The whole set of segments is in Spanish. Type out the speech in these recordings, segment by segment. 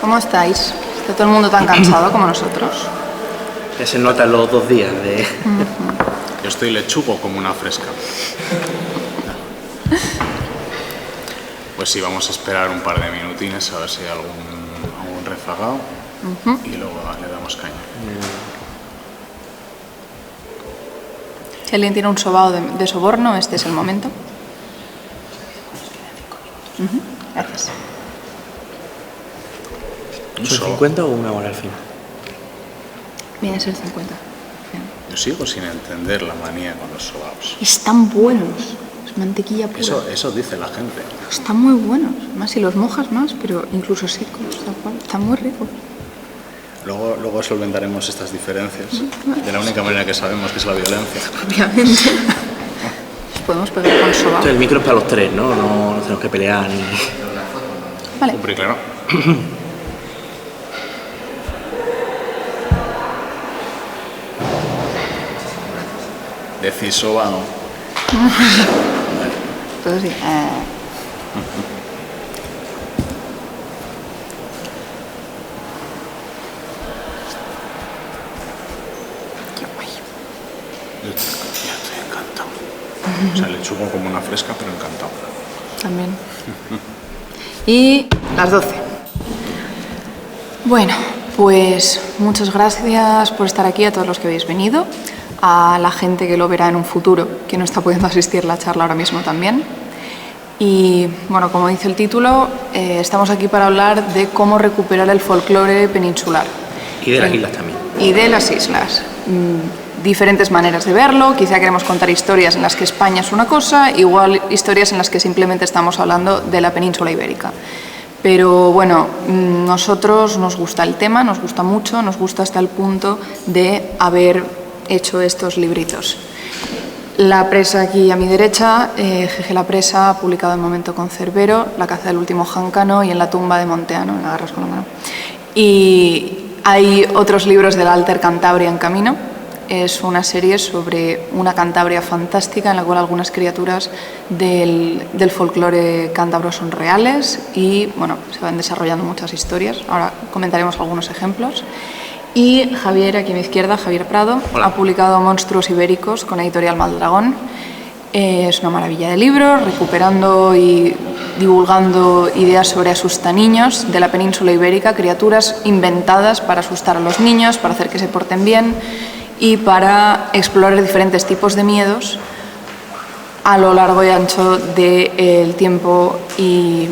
¿Cómo estáis? ¿Está todo el mundo tan cansado como nosotros? Ya se notan los 2 días de... Yo estoy lechugo como una fresca. Pues sí, vamos a esperar un par de minutines a ver si hay algún rezagado y luego le damos caña. Si alguien tiene un sobao de soborno, este es el momento. Gracias. ¿Son 50 o una hora al final? Viene a ser 50. Yo sigo sin entender la manía con los sobaos. Están buenos. Es mantequilla pura. Eso dice la gente. Están muy buenos. Más si los mojas más, pero incluso secos. Tal cual. Están muy ricos. Luego solventaremos estas diferencias de la única manera que sabemos, que es la violencia. Obviamente. Nos podemos pegar con sobao. Entonces, el micro es para los 3, ¿no? No tenemos que pelear ni... Vale. Hombre, claro. Decís sobao. Todo así. Qué guay. Yo estoy encantado. O sea, lechugo como una fresca, pero encantado. También. Y las 12. Bueno, pues muchas gracias por estar aquí a todos los que habéis venido, a la gente que lo verá en un futuro, que no está pudiendo asistir a la charla ahora mismo también. Y bueno, como dice el título, estamos aquí para hablar de cómo recuperar el folclore peninsular. Y de las islas también. Y de las islas. Diferentes maneras de verlo, quizá queremos contar historias en las que España es una cosa, igual historias en las que simplemente estamos hablando de la península ibérica. Pero bueno, nosotros nos gusta el tema, nos gusta mucho, nos gusta hasta el punto de haber hecho estos libritos. La presa aquí a mi derecha, Jeje la presa, ha publicado en Momento con Cerbero, La caza del último jáncano y En la tumba de Monteano, en Agarras con la mano. Y hay otros libros de la Alter Cantabria en camino. Es una serie sobre una Cantabria fantástica en la cual algunas criaturas del folclore cántabro son reales y bueno, se van desarrollando muchas historias. Ahora comentaremos algunos ejemplos. Y Javier, aquí a mi izquierda, Javier Prado, Hola. Ha publicado Monstruos Ibéricos con Editorial Maldragón. Es una maravilla de libro, recuperando y divulgando ideas sobre asustaniños de la península ibérica, criaturas inventadas para asustar a los niños, para hacer que se porten bien y para explorar diferentes tipos de miedos a lo largo y ancho del tiempo y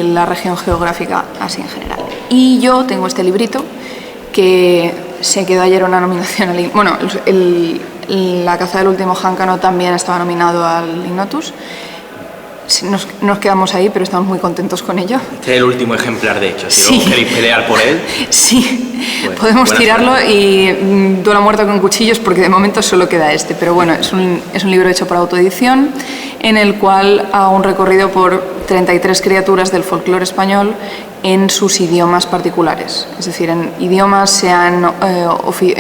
la región geográfica así en general. Y yo tengo este librito que se quedó ayer una nominación al... Bueno, La caza del último jáncano también estaba nominado al Ignotus. Nos quedamos ahí, pero estamos muy contentos con ello. Este es el último ejemplar, de hecho. Si Sí. luego queréis pelear por él... Sí, Bueno, podemos buena tirarlo suerte. y duelo a muerto con cuchillos porque de momento solo queda este. Pero bueno, es un libro hecho por autoedición en el cual hago un recorrido por 33 criaturas del folclore español en sus idiomas particulares. Es decir, en idiomas sean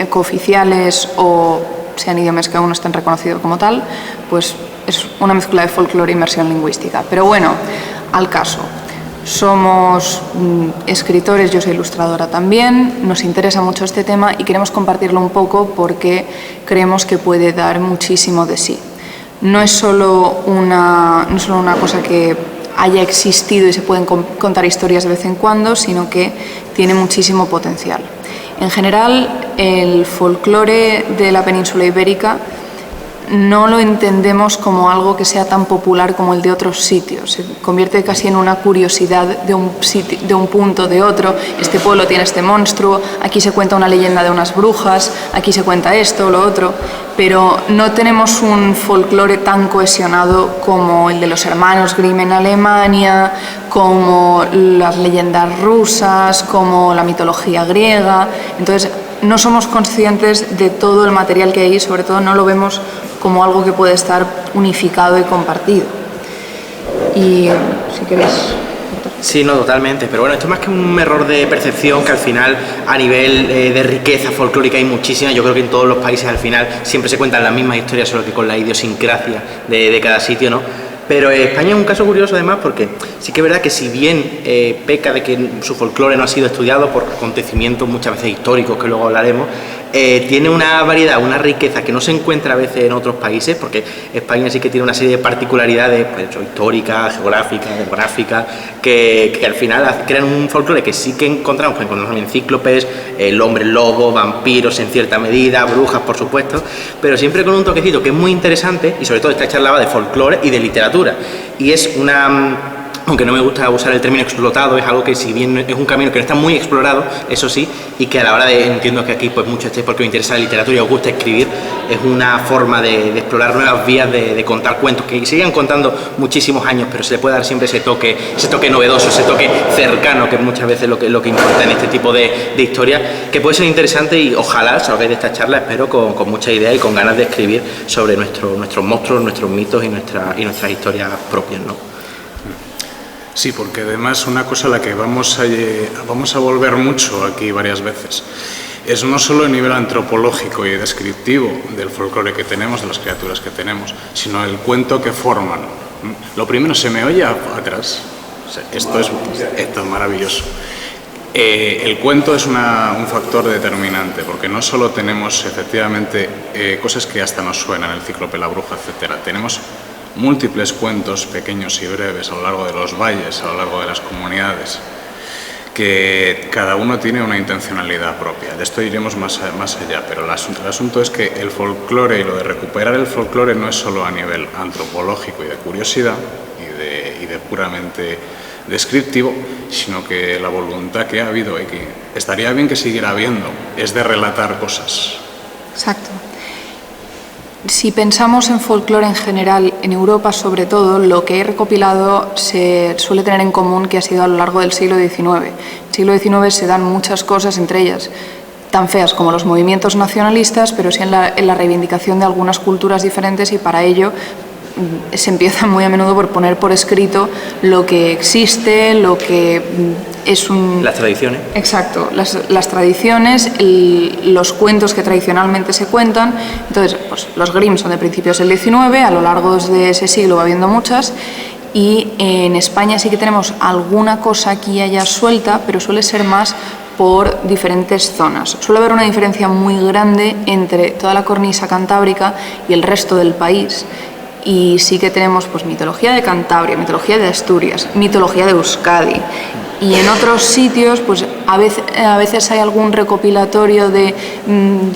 cooficiales o sean idiomas que aún no estén reconocidos como tal, pues es una mezcla de folclore e inmersión lingüística. Pero bueno, al caso. Somos escritores, yo soy ilustradora también, nos interesa mucho este tema y queremos compartirlo un poco porque creemos que puede dar muchísimo de sí. No es solo una cosa que haya existido y se pueden contar historias de vez en cuando, sino que tiene muchísimo potencial. En general, el folclore de la península ibérica no lo entendemos como algo que sea tan popular como el de otros sitios. Se convierte casi en una curiosidad de un punto, de otro. Este pueblo tiene este monstruo, aquí se cuenta una leyenda de unas brujas, aquí se cuenta esto, lo otro, pero no tenemos un folclore tan cohesionado como el de los hermanos Grimm en Alemania, como las leyendas rusas, como la mitología griega. Entonces, no somos conscientes de todo el material que hay y sobre todo no lo vemos como algo que puede estar unificado y compartido. Y si queréis... Sí, no, totalmente. Pero bueno, esto es más que un error de percepción, que al final a nivel de riqueza folclórica hay muchísima. Yo creo que en todos los países al final siempre se cuentan las mismas historias, solo que con la idiosincrasia de cada sitio, ¿no? Pero España es un caso curioso además porque sí que es verdad que si bien peca de que su folclore no ha sido estudiado por acontecimientos muchas veces históricos que luego hablaremos, tiene una variedad, una riqueza que no se encuentra a veces en otros países, porque España sí que tiene una serie de particularidades pues, históricas, geográficas, demográficas, que al final crean un folclore que sí que encontramos también cíclopes, el hombre lobo, vampiros en cierta medida, brujas por supuesto, pero siempre con un toquecito que es muy interesante, y sobre todo esta charla va de folclore y de literatura, y es una... Aunque no me gusta usar el término explotado, es algo que si bien es un camino que no está muy explorado, eso sí, y que a la hora de, entiendo que aquí pues mucho estéis porque os interesa la literatura y os gusta escribir, es una forma de explorar nuevas vías de contar cuentos, que sigan contando muchísimos años, pero se le puede dar siempre ese toque novedoso, ese toque cercano, que es muchas veces lo que importa en este tipo de historias, que puede ser interesante y ojalá salgáis de esta charla, espero, con mucha idea y con ganas de escribir sobre nuestros monstruos, nuestros mitos y nuestras historias propias, ¿no? Sí, porque además una cosa a la que vamos a volver mucho aquí varias veces es no solo el nivel antropológico y descriptivo del folclore que tenemos, de las criaturas que tenemos, sino el cuento que forman. Lo primero, se me oye atrás. O sea, esto es maravilloso. El cuento es un factor determinante, porque no solo tenemos efectivamente cosas que hasta nos suenan, el cíclope, la bruja, etcétera. Tenemos múltiples cuentos pequeños y breves a lo largo de los valles, a lo largo de las comunidades, que cada uno tiene una intencionalidad propia. De esto iremos más allá, pero el asunto es que el folclore y lo de recuperar el folclore no es solo a nivel antropológico y de curiosidad y de puramente descriptivo, sino que la voluntad que ha habido y que estaría bien que siguiera habiendo es de relatar cosas. Exacto. Si pensamos en folclore en general, en Europa sobre todo, lo que he recopilado se suele tener en común que ha sido a lo largo del siglo XIX. En el siglo XIX se dan muchas cosas, entre ellas tan feas como los movimientos nacionalistas, pero sí en la reivindicación de algunas culturas diferentes, y para ello se empieza muy a menudo por poner por escrito lo que existe, lo que es un... Las tradiciones. Exacto, las tradiciones, los cuentos que tradicionalmente se cuentan. Entonces, pues, los Grimm son de principios del XIX, a lo largo de ese siglo va habiendo muchas, y en España sí que tenemos alguna cosa aquí y allá suelta, pero suele ser más por diferentes zonas. Suele haber una diferencia muy grande entre toda la cornisa cantábrica y el resto del país. Y sí que tenemos pues mitología de Cantabria, mitología de Asturias, mitología de Euskadi. Y en otros sitios pues a veces hay algún recopilatorio de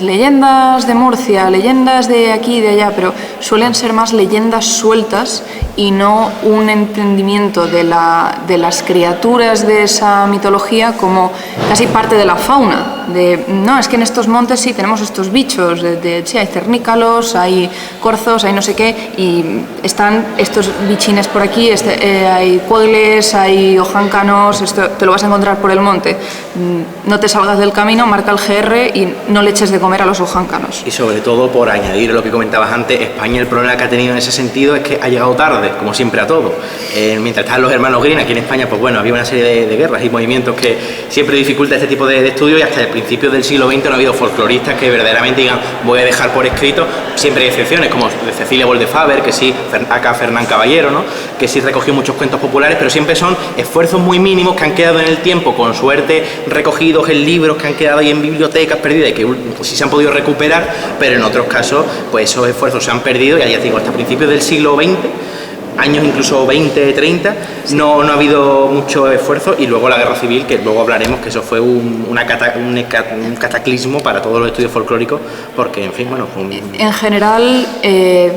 leyendas de Murcia, leyendas de aquí y de allá, pero suelen ser más leyendas sueltas y no un entendimiento de las criaturas de esa mitología como casi parte de la fauna. No, es que en estos montes sí tenemos estos bichos, sí, hay cernícalos, hay corzos, hay no sé qué, y están estos bichines por aquí, hay cuegles, hay ojáncanos, esto te lo vas a encontrar por el monte. No te salgas del camino, marca el GR y no le eches de comer a los ojáncanos. Y sobre todo, por añadir lo que comentabas antes, España, el problema que ha tenido en ese sentido es que ha llegado tarde, como siempre a todo. Mientras estaban los hermanos Grimm, aquí en España, pues bueno, había una serie de guerras y movimientos que siempre dificulta este tipo de estudios, y hasta el principio del siglo XX no ha habido folcloristas que verdaderamente digan, voy a dejar por escrito. Siempre hay excepciones, como de Cecilia Boldefaber, que sí, acá Fernán Caballero, ¿no?, que sí recogió muchos cuentos populares, pero siempre son esfuerzos muy mínimos que han quedado en el tiempo, con suerte recogidos en libros que han quedado ahí en bibliotecas perdidas y que pues, sí se han podido recuperar, pero en otros casos pues esos esfuerzos se han perdido, y ya digo, hasta principios del siglo XX, años incluso 20, 30, no ha habido mucho esfuerzo, y luego la Guerra Civil, que luego hablaremos, que eso fue un cataclismo para todos los estudios folclóricos, porque, en fin, bueno... En general,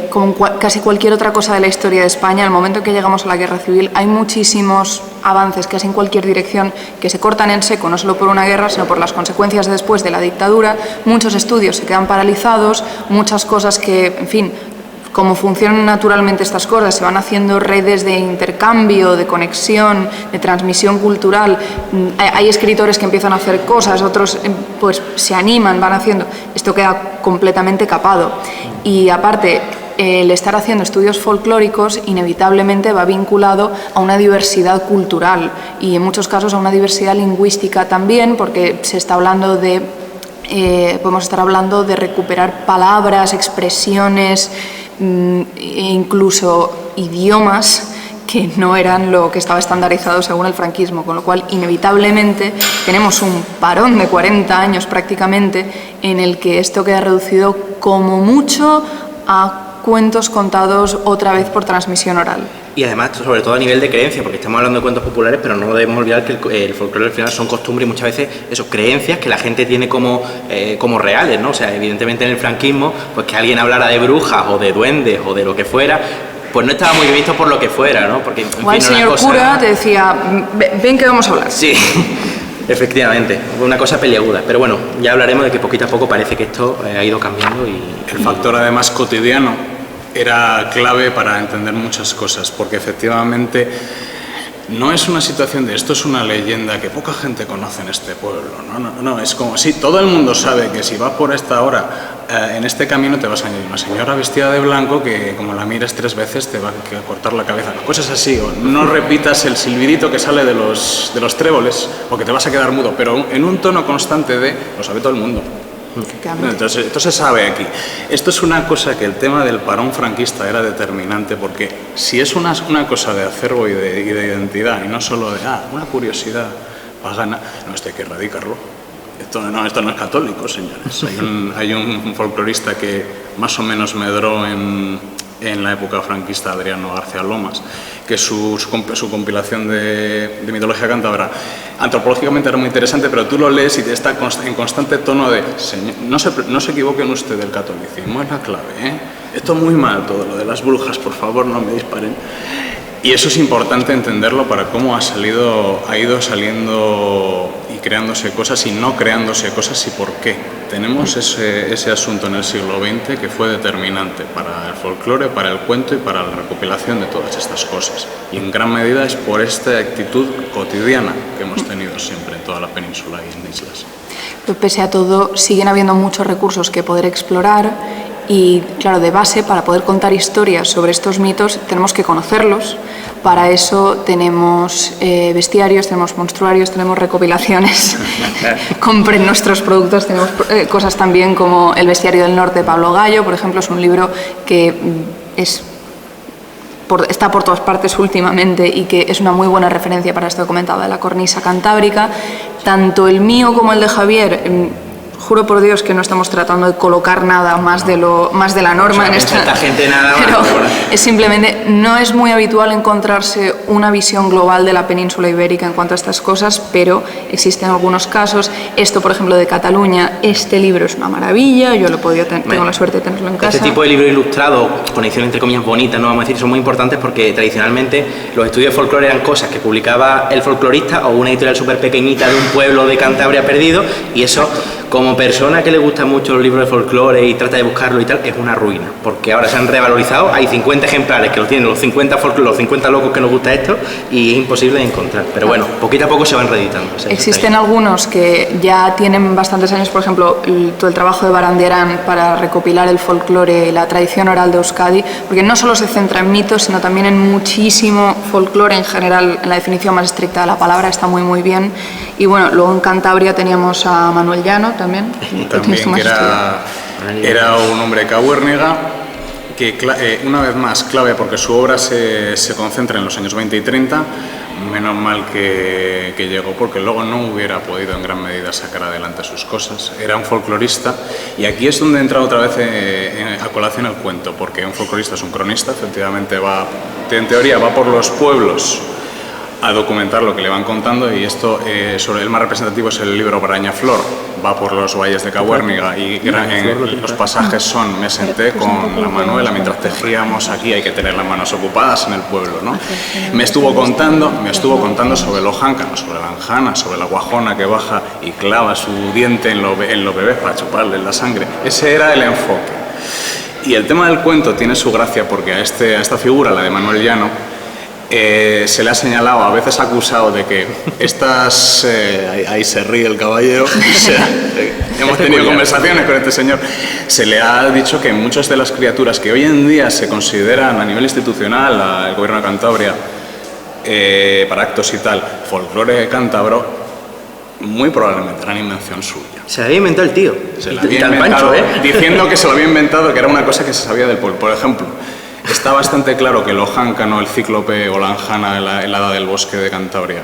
como casi cualquier otra cosa de la historia de España, al momento en que llegamos a la Guerra Civil, hay muchísimos avances, casi en cualquier dirección, que se cortan en seco, no solo por una guerra, sino por las consecuencias después de la dictadura. Muchos estudios se quedan paralizados, muchas cosas que, en fin... Como funcionan naturalmente estas cosas, se van haciendo redes de intercambio, de conexión, de transmisión cultural. Hay escritores que empiezan a hacer cosas, otros pues se animan, van haciendo. Esto queda completamente capado. Y aparte, el estar haciendo estudios folclóricos inevitablemente va vinculado a una diversidad cultural y en muchos casos a una diversidad lingüística también, porque se está hablando podemos estar hablando de recuperar palabras, expresiones, e incluso idiomas que no eran lo que estaba estandarizado según el franquismo, con lo cual inevitablemente tenemos un parón de 40 años prácticamente en el que esto queda reducido como mucho a cuentos contados otra vez por transmisión oral. Y además, sobre todo a nivel de creencia, porque estamos hablando de cuentos populares, pero no debemos olvidar que el folclore al final son costumbres y muchas veces eso, creencias que la gente tiene como reales, ¿no? O sea, evidentemente en el franquismo, pues que alguien hablara de brujas o de duendes o de lo que fuera, pues no estaba muy bien visto por lo que fuera, ¿no? Porque, en fin, el señor cosa... cura te decía, ven que vamos a hablar. Sí, efectivamente, una cosa peliaguda. Pero bueno, ya hablaremos de que poquito a poco parece que esto ha ido cambiando y... El factor además cotidiano era clave para entender muchas cosas, porque efectivamente no es una situación de esto es una leyenda que poca gente conoce en este pueblo, no, es como si todo el mundo sabe que si vas por esta hora en este camino te vas a encontrar una señora vestida de blanco que como la mires 3 veces te va a cortar la cabeza, cosas así, o no repitas el silbidito que sale de los tréboles porque te vas a quedar mudo, pero en un tono constante lo sabe todo el mundo. Entonces, esto se sabe aquí. Esto es una cosa que el tema del parón franquista era determinante, porque si es una cosa de acervo y de identidad, y no solo de una curiosidad pagana, esto hay que erradicarlo. Esto no es católico, señores. Hay un folclorista que más o menos medró en la época franquista, Adriano García Lomas, que su compilación de mitología cántabra antropológicamente era muy interesante, pero tú lo lees y está en constante tono de no se equivoquen ustedes del catolicismo, es la clave, ¿eh? Esto es muy mal todo, lo de las brujas, por favor no me disparen. Y eso es importante entenderlo para cómo ha ido saliendo y creándose cosas y no creándose cosas y por qué. Tenemos ese asunto en el siglo XX que fue determinante para el folclore, para el cuento y para la recopilación de todas estas cosas. Y en gran medida es por esta actitud cotidiana que hemos tenido siempre en toda la península y en islas. Pero pese a todo, siguen habiendo muchos recursos que poder explorar y, claro, de base, para poder contar historias sobre estos mitos, tenemos que conocerlos. Para eso tenemos bestiarios, tenemos monstruarios, tenemos recopilaciones. Compren nuestros productos. Tenemos cosas también como El bestiario del norte de Pablo Gallo, por ejemplo, es un libro que está por todas partes últimamente y que es una muy buena referencia para esto que comentaba de la cornisa cantábrica. Tanto el mío como el de Javier, juro por Dios que no estamos tratando de colocar nada más de la norma, o sea, en esta gente nada más, pero es simplemente, no es muy habitual encontrarse una visión global de la península ibérica en cuanto a estas cosas, pero existen algunos casos. Esto, por ejemplo, de Cataluña, este libro es una maravilla, yo lo he podido tengo la suerte de tenerlo en casa. Este tipo de libro ilustrado, con ediciones entre comillas bonitas, no vamos a decir, son muy importantes porque tradicionalmente los estudios de folclore eran cosas que publicaba el folclorista o una editorial súper pequeñita de un pueblo de Cantabria perdido, y eso, como persona que le gustan mucho los libros de folclore y trata de buscarlo y tal, es una ruina, porque ahora se han revalorizado, hay 50 ejemplares que los tienen los 50 locos que nos gusta esto y es imposible de encontrar, pero bueno, poquito a poco se van reeditando. O sea, existen algunos que ya tienen bastantes años, por ejemplo, todo el trabajo de Barandiarán para recopilar el folclore y la tradición oral de Euskadi, porque no solo se centra en mitos, sino también en muchísimo folclore en general, en la definición más estricta de la palabra, está muy muy bien. Y bueno, luego en Cantabria teníamos a Manuel Llano también que era un hombre cabuérniga que una vez más clave porque su obra se concentra en los años 20 y 30, menos mal que llegó porque luego no hubiera podido en gran medida sacar adelante sus cosas. Era un folclorista y aquí es donde entra otra vez a colación el cuento, porque un folclorista es un cronista, efectivamente en teoría va por los pueblos a documentar lo que le van contando, y esto sobre el más representativo es el libro Brañaflor, va por los valles de Cabuérniga y los pasajes son: me senté con la Manuela mientras tejíamos, aquí hay que tener las manos ocupadas en el pueblo, ¿no? Me estuvo contando sobre el ojáncano, sobre la anjana, sobre la guajona que baja y clava su diente en los bebés para chuparle la sangre. Ese era el enfoque. Y el tema del cuento tiene su gracia porque a esta figura, la de Manuel Llano, se le ha señalado, a veces acusado de que estas... ahí se ríe el caballero, o sea, hemos tenido conversaciones con este señor, se le ha dicho que muchas de las criaturas que hoy en día se consideran a nivel institucional, el gobierno de Cantabria, para actos y tal, folclore cántabro, muy probablemente era una invención suya. Se la había inventado el tío. Se la había inventado, diciendo que se lo había inventado, que era una cosa que se sabía del pueblo. Por ejemplo, está bastante claro que el Ojáncano, el Cíclope o la Anjana, el hada del bosque de Cantabria,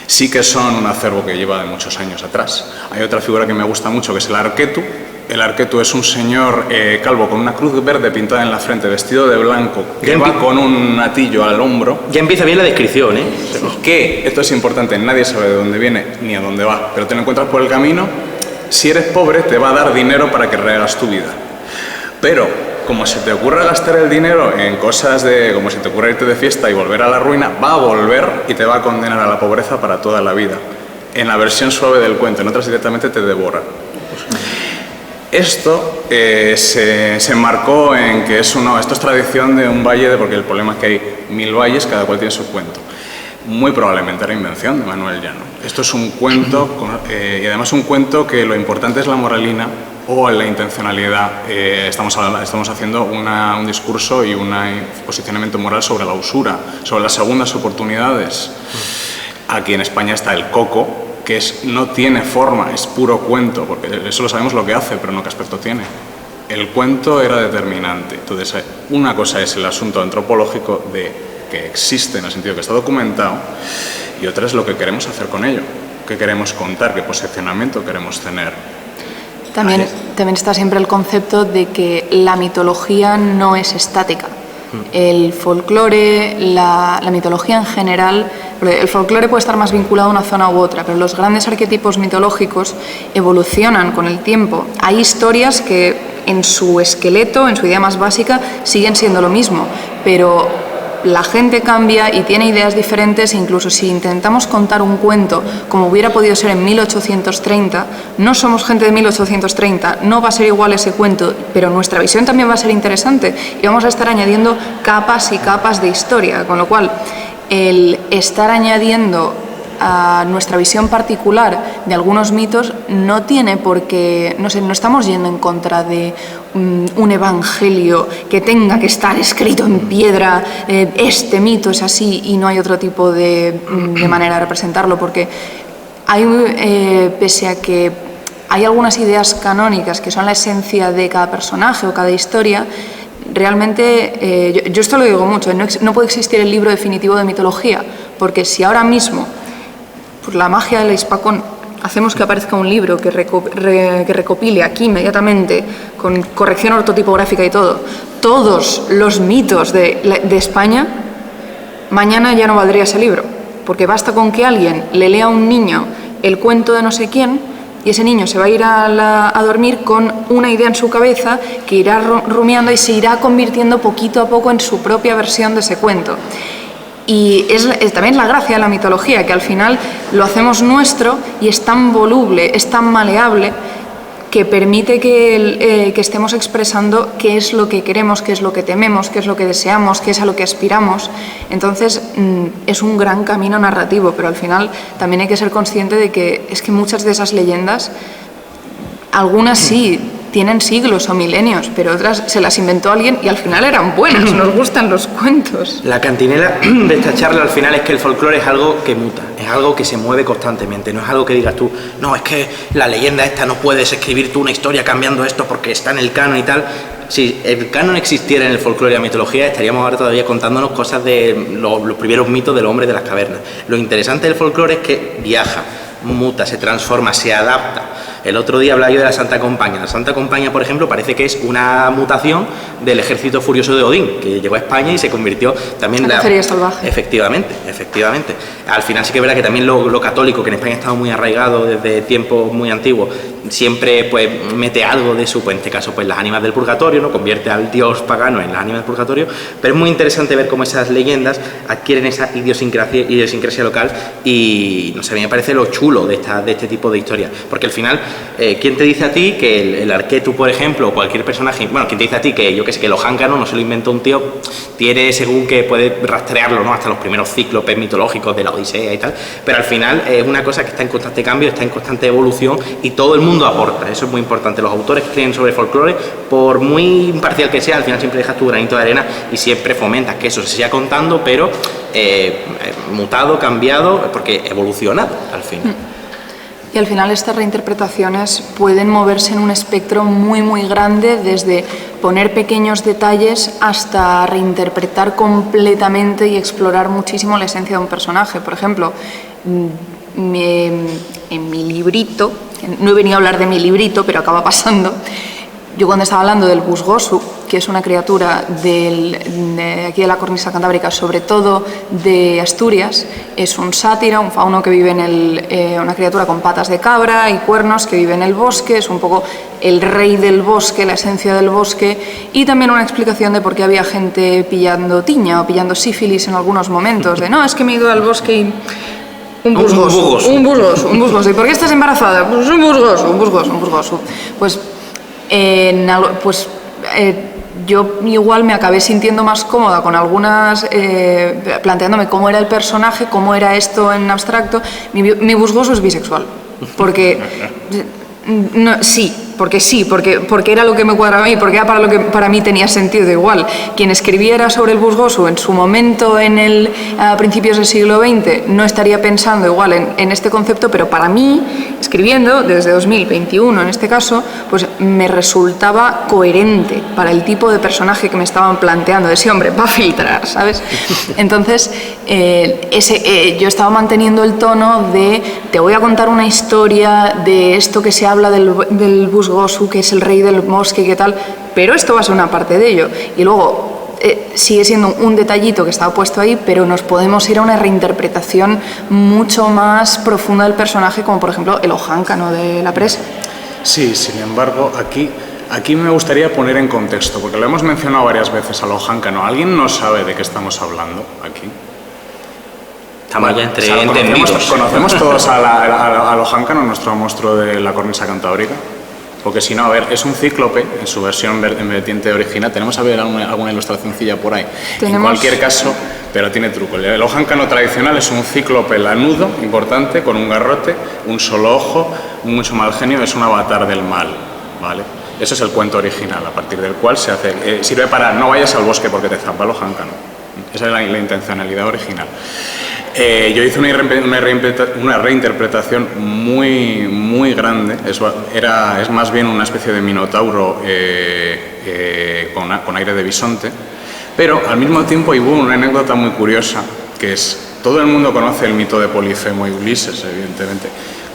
sí que son un acervo que lleva de muchos años atrás. Hay otra figura que me gusta mucho, que es el Arquetu. El Arquetu es un señor calvo con una cruz verde pintada en la frente, vestido de blanco, que va con un atillo al hombro. Ya empieza bien la descripción, ¿eh? Que, esto es importante, nadie sabe de dónde viene ni a dónde va, pero te lo encuentras por el camino. Si eres pobre, te va a dar dinero para que rehagas tu vida. Pero, como se te ocurra gastar el dinero en cosas como si te ocurra irte de fiesta y volver a la ruina, va a volver y te va a condenar a la pobreza para toda la vida. En la versión suave del cuento, en otras directamente te devora. Esto se marcó en que esto es tradición de un valle, porque el problema es que hay 1000 valles, cada cual tiene su cuento. Muy probablemente era invención de Manuel Llano. Esto es un cuento, y además un cuento que lo importante es la moralina o la intencionalidad. Estamos haciendo un discurso y un posicionamiento moral sobre la usura, sobre las segundas oportunidades. Aquí en España está el coco, que no tiene forma, es puro cuento, porque eso lo sabemos lo que hace, pero no qué aspecto tiene. El cuento era determinante. Entonces, una cosa es el asunto antropológico de que existe, en el sentido que está documentado, y otra es lo que queremos hacer con ello, qué queremos contar, qué posicionamiento queremos tener. También está siempre el concepto de que la mitología no es estática. El folclore, la mitología en general, el folclore puede estar más vinculado a una zona u otra, pero los grandes arquetipos mitológicos evolucionan con el tiempo. Hay historias que en su esqueleto, en su idea más básica, siguen siendo lo mismo, pero la gente cambia y tiene ideas diferentes, e incluso si intentamos contar un cuento como hubiera podido ser en 1830, no somos gente de 1830, no va a ser igual ese cuento, pero nuestra visión también va a ser interesante y vamos a estar añadiendo capas y capas de historia, con lo cual el estar añadiendo a nuestra visión particular de algunos mitos no tiene por qué, no estamos yendo en contra de un evangelio que tenga que estar escrito en piedra, este mito es así y no hay otro tipo de manera de representarlo, porque hay, pese a que hay algunas ideas canónicas que son la esencia de cada personaje o cada historia, realmente, yo esto lo digo mucho, no puede existir el libro definitivo de mitología, porque si ahora mismo, por la magia del hispacón, hacemos que aparezca un libro que recopile aquí inmediatamente, con corrección ortotipográfica y todo, todos los mitos de España, mañana ya no valdría ese libro, porque basta con que alguien le lea a un niño el cuento de no sé quién y ese niño se va a ir a dormir con una idea en su cabeza que irá rumiando y se irá convirtiendo poquito a poco en su propia versión de ese cuento. Y es también la gracia de la mitología, que al final lo hacemos nuestro y es tan voluble, es tan maleable, que permite que estemos expresando qué es lo que queremos, qué es lo que tememos, qué es lo que deseamos, qué es a lo que aspiramos. Entonces, es un gran camino narrativo, pero al final también hay que ser consciente de que es que muchas de esas leyendas, algunas sí tienen siglos o milenios, pero otras se las inventó alguien y al final eran buenas, nos gustan los cuentos. La cantinela de esta charla al final es que el folclore es algo que muta, es algo que se mueve constantemente, no es algo que digas tú, no, es que la leyenda esta no puedes escribir tú una historia cambiando esto porque está en el canon y tal. Si el canon existiera en el folclore y la mitología, estaríamos ahora todavía contándonos cosas de los primeros mitos del hombre de las cavernas. Lo interesante del folclore es que viaja, muta, se transforma, se adapta. El otro día hablaba yo de la Santa Compaña. La Santa Compaña, por ejemplo, parece que es una mutación del ejército furioso de Odín, que llegó a España y se convirtió también en la feria salvaje. Efectivamente. Al final sí que es verdad que también lo católico, que en España ha estado muy arraigado desde tiempos muy antiguos, siempre pues mete algo de su, pues en este caso pues las ánimas del purgatorio, ¿no? Convierte al dios pagano en las ánimas del purgatorio, pero es muy interesante ver cómo esas leyendas adquieren esa idiosincrasia local y no sé, a mí me parece lo chulo de este tipo de historias, porque al final ¿quién te dice a ti que el Arquetu, por ejemplo, o cualquier personaje, bueno, quién te dice a ti que yo que sé, que el Ojáncano no se lo inventó un tío, tiene según que puede rastrearlo, ¿no? Hasta los primeros cíclopes mitológicos de la Odisea y tal, pero al final es una cosa que está en constante cambio, está en constante evolución y todo el mundo aporta, eso es muy importante. Los autores que escriben sobre folclore, por muy imparcial que sea, al final siempre dejas tu granito de arena y siempre fomentas que eso se siga contando, pero mutado, cambiado, porque evolucionado al final. Y al final estas reinterpretaciones pueden moverse en un espectro muy, muy grande, desde poner pequeños detalles hasta reinterpretar completamente y explorar muchísimo la esencia de un personaje. Por ejemplo, en mi librito, no he venido a hablar de mi librito, pero acaba pasando, yo cuando estaba hablando del Busgosu, que es una criatura de aquí de la cornisa cantábrica, sobre todo de Asturias, es un sátiro, un fauno que vive en una criatura con patas de cabra y cuernos que vive en el bosque, es un poco el rey del bosque, la esencia del bosque, y también una explicación de por qué había gente pillando tiña o pillando sífilis en algunos momentos, de no, es que me he ido al bosque y... Un busgosu. ¿Y por qué estás embarazada? Pues un busgosu. Yo igual me acabé sintiendo más cómoda con algunas, planteándome cómo era el personaje, cómo era esto en abstracto. Mi busgosu es bisexual, porque porque era lo que me cuadraba a mí, porque era para lo que para mí tenía sentido. Igual, quien escribiera sobre el Busgosu en su momento a principios del siglo XX no estaría pensando igual en este concepto, pero para mí, escribiendo desde 2021 en este caso, pues me resultaba coherente para el tipo de personaje que me estaban planteando. Ese hombre va a filtrar, ¿sabes? Entonces, yo estaba manteniendo el tono de te voy a contar una historia de esto que se habla del Busgosu, que es el rey del bosque y qué tal, pero esto va a ser una parte de ello. Y luego sigue siendo un detallito que estaba puesto ahí, pero nos podemos ir a una reinterpretación mucho más profunda del personaje, como por ejemplo el Ojáncano de la presa. Sí, sin embargo, aquí me gustaría poner en contexto, porque lo hemos mencionado varias veces al Ojáncano. ¿Alguien no sabe de qué estamos hablando aquí? Estamos ya entendidos. ¿Conocemos todos al Ojáncano, nuestro monstruo de la cornisa cantábrica? Porque si no, a ver, es un cíclope en su versión en vertiente original. ¿Tenemos a ver alguna ilustracioncilla por ahí? En cualquier caso, pero tiene truco. El Ojáncano tradicional es un cíclope lanudo, importante, con un garrote, un solo ojo, mucho mal genio, es un avatar del mal, ¿vale? Ese es el cuento original, a partir del cual se hace... sirve para no vayas al bosque porque te zampa el Ojáncano. Esa es la intencionalidad original. Yo hice una reinterpretación muy grande. Es más bien una especie de minotauro con aire de bisonte, pero al mismo tiempo hubo una anécdota muy curiosa, que es, todo el mundo conoce el mito de Polifemo y Ulises, evidentemente.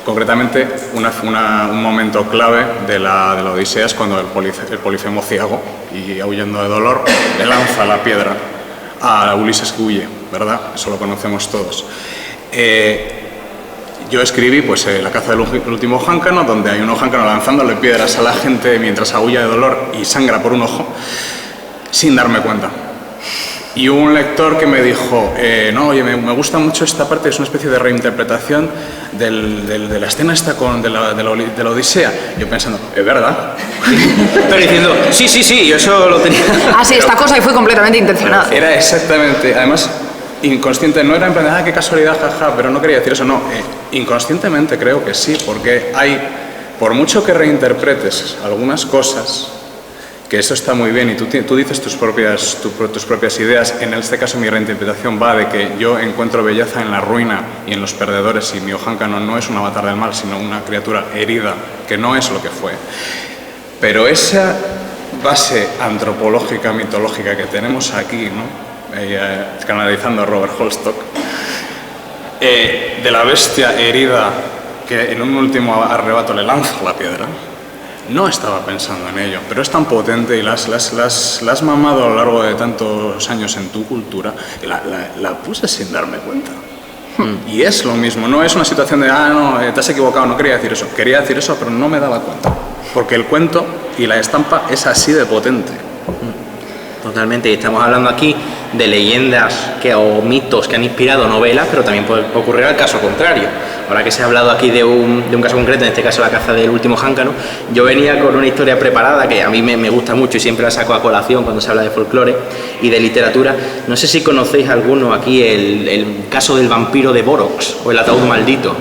Concretamente, un momento clave de la Odisea es cuando el Polifemo ciego y aullando de dolor le lanza la piedra a Ulises, que huye, ¿verdad? Eso lo conocemos todos. Yo escribí pues, La caza del último Ojáncano, donde hay un Ojáncano lanzándole piedras a la gente mientras aúlla de dolor y sangra por un ojo, sin darme cuenta. Y hubo un lector que me dijo, no, oye, me gusta mucho esta parte, es una especie de reinterpretación de la escena esta de la Odisea. Yo pensando, ¿es verdad? Pero diciendo, sí, yo eso lo tenía. Ah, sí, esta cosa fue completamente intencionada. Era exactamente, además, inconsciente, no era en plan, qué casualidad, jaja, pero no quería decir eso, no. Inconscientemente creo que sí, porque por mucho que reinterpretes algunas cosas, que eso está muy bien y tú dices tus propias ideas. En este caso mi reinterpretación va de que yo encuentro belleza en la ruina y en los perdedores, y mi Ojáncano no es un avatar del mal, sino una criatura herida que no es lo que fue. Pero esa base antropológica, mitológica que tenemos aquí, ¿no? Canalizando a Robert Holstock, de la bestia herida que en un último arrebato le lanza la piedra, no estaba pensando en ello, pero es tan potente y la has mamado a lo largo de tantos años en tu cultura, que la puse sin darme cuenta. Y es lo mismo, no es una situación de, no, te has equivocado, no quería decir eso, pero no me daba cuenta, porque el cuento y la estampa es así de potente. Totalmente, y estamos hablando aquí de leyendas o mitos que han inspirado novelas, pero también puede ocurrir al caso contrario. Ahora que se ha hablado aquí de un caso concreto, en este caso la caza del último Ojáncano, yo venía con una historia preparada que a mí me gusta mucho y siempre la saco a colación cuando se habla de folclore y de literatura. No sé si conocéis alguno aquí el caso del vampiro de Borox o el ataúd maldito.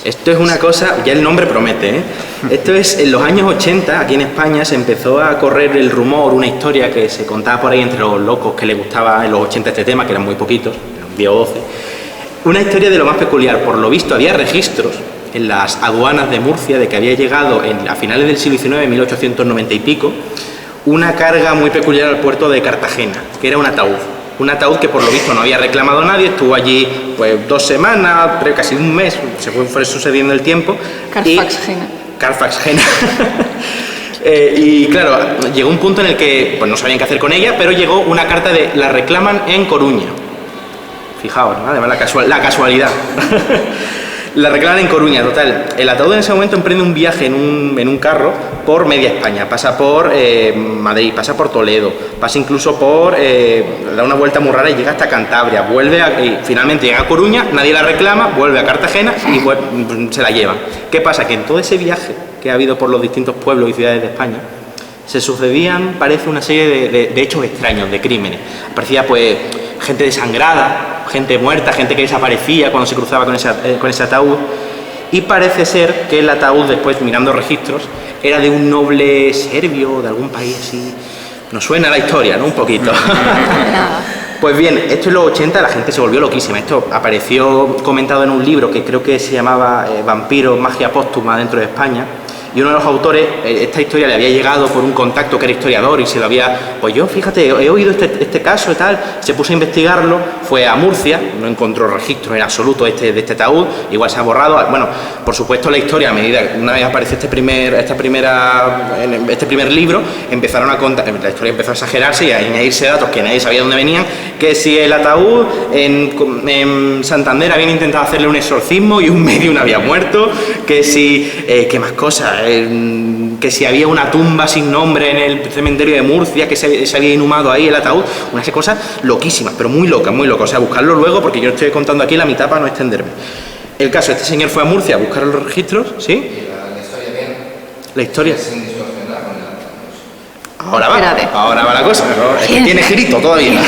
Esto es una cosa, ya el nombre promete, ¿eh? Esto es, en los años 80, aquí en España, se empezó a correr el rumor, una historia que se contaba por ahí entre los locos que les gustaba en los 80 este tema, que eran muy poquitos, eran 10 o 12. Una historia de lo más peculiar. Por lo visto había registros en las aduanas de Murcia de que había llegado a finales del siglo XIX, 1890 y pico, una carga muy peculiar al puerto de Cartagena, que era un ataúd que por lo visto no había reclamado nadie, estuvo allí pues 2 semanas, casi un mes, se fue sucediendo el tiemmo. Carfaxena. Y claro, llegó un punto en el que pues, no sabían qué hacer con ella, pero llegó una carta de la reclaman en Coruña. Fijaos, ¿no? Además la casualidad. La reclaman en Coruña, total. El ataúd en ese momento emprende un viaje en un carro por media España. Pasa por Madrid, pasa por Toledo, pasa incluso por... da una vuelta muy rara y llega hasta Cantabria. Y finalmente llega a Coruña, nadie la reclama, vuelve a Cartagena y se la llevan. ¿Qué pasa? Que en todo ese viaje que ha habido por los distintos pueblos y ciudades de España, se sucedían, parece, una serie de hechos extraños, de crímenes. Aparecía pues gente desangrada, gente muerta, gente que desaparecía cuando se cruzaba con ese ataúd, y parece ser que el ataúd, después mirando registros, era de un noble serbio, de algún país así. Nos suena la historia, ¿no? Un poquito. Pues bien, esto en los 80 la gente se volvió loquísima. Esto apareció comentado en un libro que creo que se llamaba Vampiros, magia póstuma dentro de España. Y uno de los autores, esta historia le había llegado por un contacto que era historiador y se lo había... Pues yo, fíjate, he oído este caso y tal, se puso a investigarlo, fue a Murcia, no encontró registro en absoluto de este ataúd, igual se ha borrado. Bueno, por supuesto la historia, a medida que una vez apareció este primer libro, empezaron a contar, la historia empezó a exagerarse y a añadirse datos que nadie sabía dónde venían, que si el ataúd en Santander habían intentado hacerle un exorcismo y un medium había muerto, que si... ¿qué más cosas? Que si había una tumba sin nombre en el cementerio de Murcia, que se había inhumado ahí el ataúd, unas cosas loquísimas, pero muy locas, o sea, buscarlo luego, porque yo estoy contando aquí la mitad para no extenderme. El caso, este señor fue a Murcia a buscar los registros, ¿sí? La historia bien. La historia. Sin distorsionar con Ahora va la cosa, ¿no? Es que tiene girito todavía.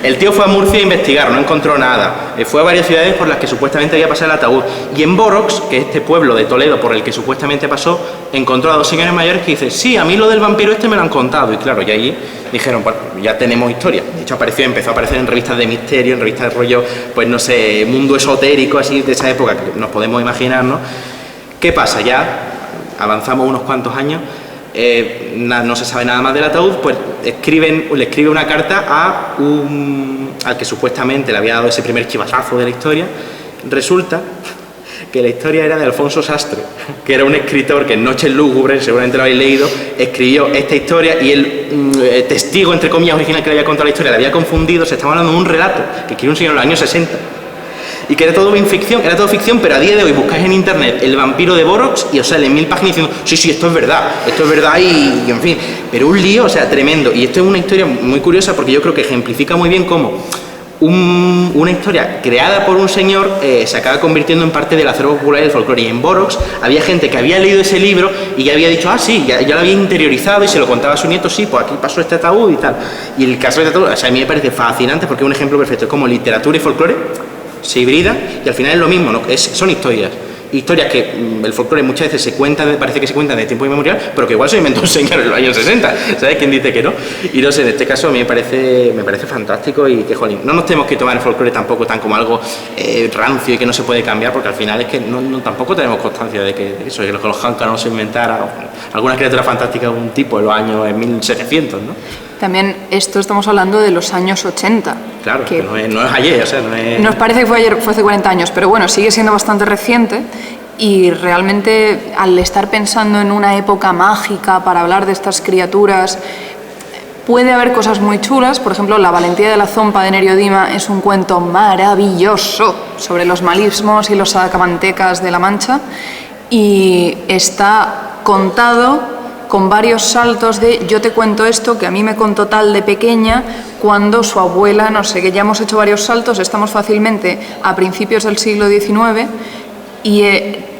El tío fue a Murcia a investigar, no encontró nada. Fue a varias ciudades por las que supuestamente había pasado el ataúd. Y en Borox, que es este pueblo de Toledo por el que supuestamente pasó, encontró a 2 señores mayores que dicen, sí, a mí lo del vampiro este me lo han contado. Y claro, y allí dijeron, bueno, ya tenemos historia. De hecho, empezó a aparecer en revistas de misterio, en revistas de rollo, pues no sé, mundo esotérico, así de esa época, que nos podemos imaginar, ¿no? ¿Qué pasa? Ya avanzamos unos cuantos años. No se sabe nada más del ataúd, pues le escribe una carta al que supuestamente le había dado ese primer chivatazo de la historia. Resulta que la historia era de Alfonso Sastre, que era un escritor que en Noches Lúgubres, seguramente lo habéis leído, escribió esta historia y el testigo, entre comillas, original que le había contado la historia, le había confundido, se estaba hablando de un relato que escribió un señor en los años 60. Y que era todo ficción, pero a día de hoy buscáis en internet el vampiro de Borox y os salen 1000 páginas diciendo, sí, esto es verdad y en fin, pero un lío, o sea, tremendo. Y esto es una historia muy curiosa porque yo creo que ejemplifica muy bien cómo una historia creada por un señor se acaba convirtiendo en parte del acervo popular del folclore. Y en Borox había gente que había leído ese libro y ya había dicho, sí, ya lo había interiorizado y se lo contaba a su nieto, sí, pues aquí pasó este ataúd y tal. Y el caso de este ataúd, o sea, a mí me parece fascinante porque es un ejemplo perfecto, es como literatura y folclore se hibridan y al final es lo mismo, ¿no? Son historias que el folclore muchas veces parece que se cuentan de tiempo inmemorial, pero que igual se inventó un señor en los años 60, ¿sabes? ¿Quién dice que no? Y no sé, en este caso a mí me parece fantástico y que, jolín, no nos tenemos que tomar el folclore tampoco tan como algo rancio y que no se puede cambiar, porque al final es que tampoco tenemos constancia de que los jáncaros se inventaran alguna criatura fantástica de un tipo en los años 1700, ¿no? También esto estamos hablando de los años 80. Claro, que no es ayer, o sea, no es... Nos parece que fue ayer, fue hace 40 años, pero bueno, sigue siendo bastante reciente y realmente al estar pensando en una época mágica para hablar de estas criaturas, puede haber cosas muy chulas. Por ejemplo, La valentía de la zompa de Nerio Dima es un cuento maravilloso sobre los malismos y los sacamantecas de la Mancha y está contado con varios saltos de yo te cuento esto que a mí me contó tal de pequeña cuando su abuela, no sé, que ya hemos hecho varios saltos, estamos fácilmente a principios del siglo XIX y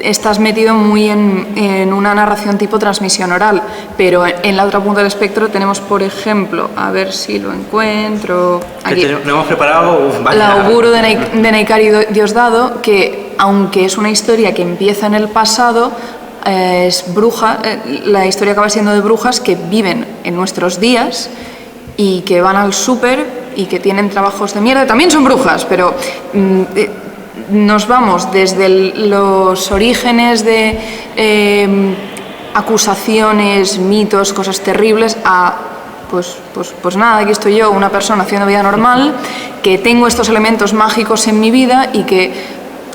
estás metido muy en una narración tipo transmisión oral, pero en la otra punta del espectro tenemos, por ejemplo, a ver si lo encuentro aquí, ¿no hemos preparado? La auguro de Neicari Diosdado, que aunque es una historia que empieza en el pasado, es bruja, la historia acaba siendo de brujas que viven en nuestros días y que van al súper y que tienen trabajos de mierda. También son brujas, pero nos vamos desde los orígenes de acusaciones, mitos, cosas terribles, a pues nada, aquí estoy yo, una persona haciendo vida normal, que tengo estos elementos mágicos en mi vida y que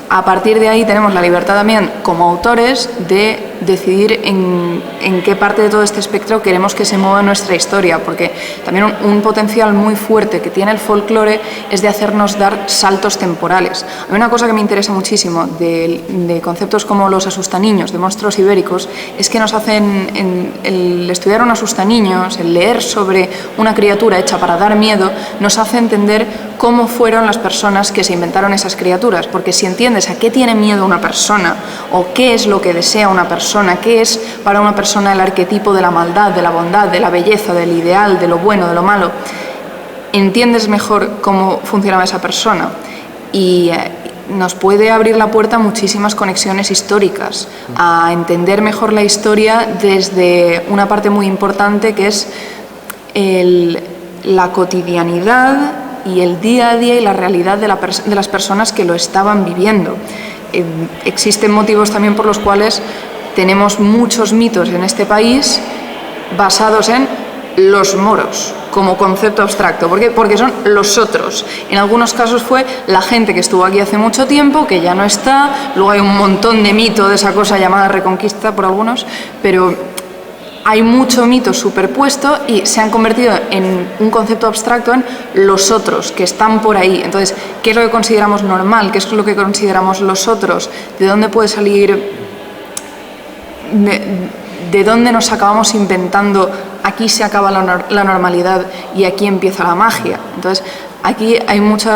a partir de ahí tenemos la libertad también como autores de decidir en qué parte de todo este espectro queremos que se mueva nuestra historia, porque también un potencial muy fuerte que tiene el folclore es de hacernos dar saltos temporales. Hay una cosa que me interesa muchísimo de conceptos como los asustaniños, de monstruos ibéricos, es que nos hacen, el estudiar un asustaniños, el leer sobre una criatura hecha para dar miedo, nos hace entender cómo fueron las personas que se inventaron esas criaturas, porque si entiendes a qué tiene miedo una persona o qué es lo que desea una persona, qué es para una persona el arquetipo de la maldad, de la bondad, de la belleza, del ideal, de lo bueno, de lo malo, entiendes mejor cómo funcionaba esa persona y nos puede abrir la puerta a muchísimas conexiones históricas, a entender mejor la historia desde una parte muy importante que es la cotidianidad y el día a día y la realidad de las personas que lo estaban viviendo. Existen motivos también por los cuales tenemos muchos mitos en este país basados en los moros como concepto abstracto. ¿Por qué? Porque son los otros. En algunos casos fue la gente que estuvo aquí hace mucho tiempo, que ya no está. Luego hay un montón de mito de esa cosa llamada Reconquista por algunos, pero hay mucho mito superpuesto y se han convertido en un concepto abstracto en los otros, que están por ahí. Entonces, ¿qué es lo que consideramos normal? ¿Qué es lo que consideramos los otros? ¿De dónde puede salir? ¿De dónde nos acabamos inventando? Aquí se acaba la normalidad y aquí empieza la magia. Entonces, aquí hay mucho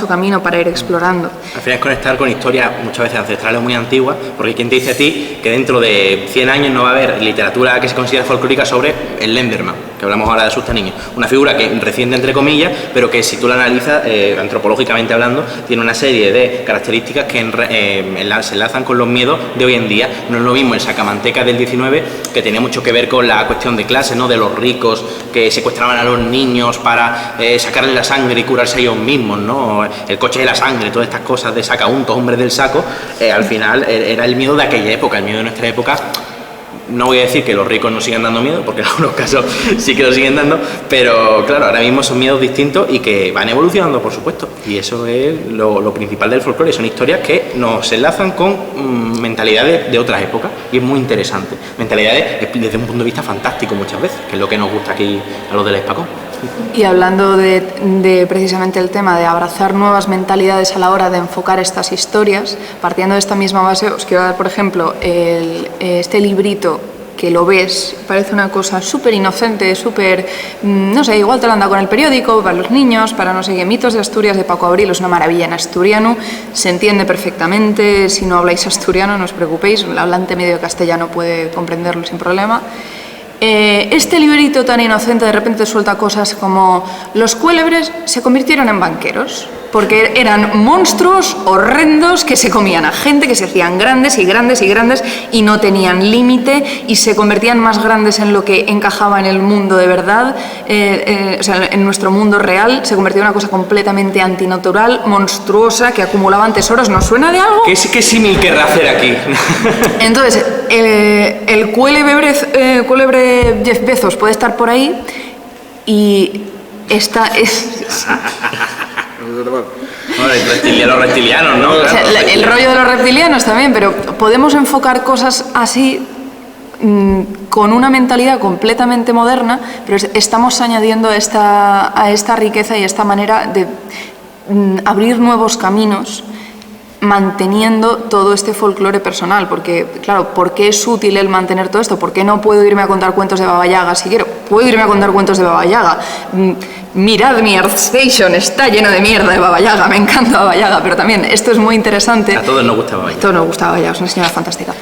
camino para ir explorando. Al final es conectar con historias muchas veces ancestrales muy antiguas, porque ¿quién te dice a ti que dentro de 100 años no va a haber literatura que se considere folclórica sobre el Lenderman, que hablamos ahora de asustaniños? Una figura que reciente entre comillas, pero que si tú la analizas antropológicamente hablando, tiene una serie de características que se enlazan con los miedos de hoy en día. No es lo mismo el sacamanteca del 19, que tenía mucho que ver con la cuestión de clase, ¿no? De los ricos que secuestraban a los niños para sacarle la sangre y curarse a ellos mismos, ¿no? El coche de la sangre, todas estas cosas de sacauntos, hombres del saco, al final era el miedo de aquella época, el miedo de nuestra época. No voy a decir que los ricos no sigan dando miedo, porque en algunos casos sí que lo siguen dando, pero claro, ahora mismo son miedos distintos y que van evolucionando, por supuesto, y eso es lo principal del folclore. Son historias que nos enlazan con mentalidades de otras épocas y es muy interesante, mentalidades desde un punto de vista fantástico muchas veces, que es lo que nos gusta aquí a los del Espacón. Y hablando de precisamente el tema de abrazar nuevas mentalidades a la hora de enfocar estas historias, partiendo de esta misma base, os quiero dar, por ejemplo, este librito que lo ves, parece una cosa súper inocente, súper, no sé, igual te lo han dado con el periódico, para los niños, para no sé qué, Mitos de Asturias de Paco Abril, es una maravilla en asturiano, se entiende perfectamente, si no habláis asturiano no os preocupéis, el hablante medio castellano puede comprenderlo sin problema. Este librito tan inocente de repente suelta cosas como los cuélebres se convirtieron en banqueros porque eran monstruos horrendos que se comían a gente, que se hacían grandes y grandes y grandes y no tenían límite y se convertían más grandes en lo que encajaba en el mundo de verdad, o sea, en nuestro mundo real se convertía en una cosa completamente antinatural, monstruosa, que acumulaban tesoros. ¿Nos suena de algo? ¿Qué símil querrá hacer aquí? Entonces, el cuélebre Jeff Bezos puede estar por ahí y esta es... Los reptilianos, ¿no? O sea, el rollo de los reptilianos también, pero podemos enfocar cosas así con una mentalidad completamente moderna, pero estamos añadiendo a esta riqueza y esta manera de abrir nuevos caminos, manteniendo todo este folclore personal, porque, claro, ¿por qué es útil el mantener todo esto? ¿Por qué no puedo irme a contar cuentos de Baba Yaga si quiero? Puedo irme a contar cuentos de Baba Yaga. Mirad mi ArtStation, está lleno de mierda de Baba Yaga, me encanta Baba Yaga, pero también esto es muy interesante. A todos nos gusta Baba Yaga. A todos nos gusta Baba Yaga, es una señora fantástica.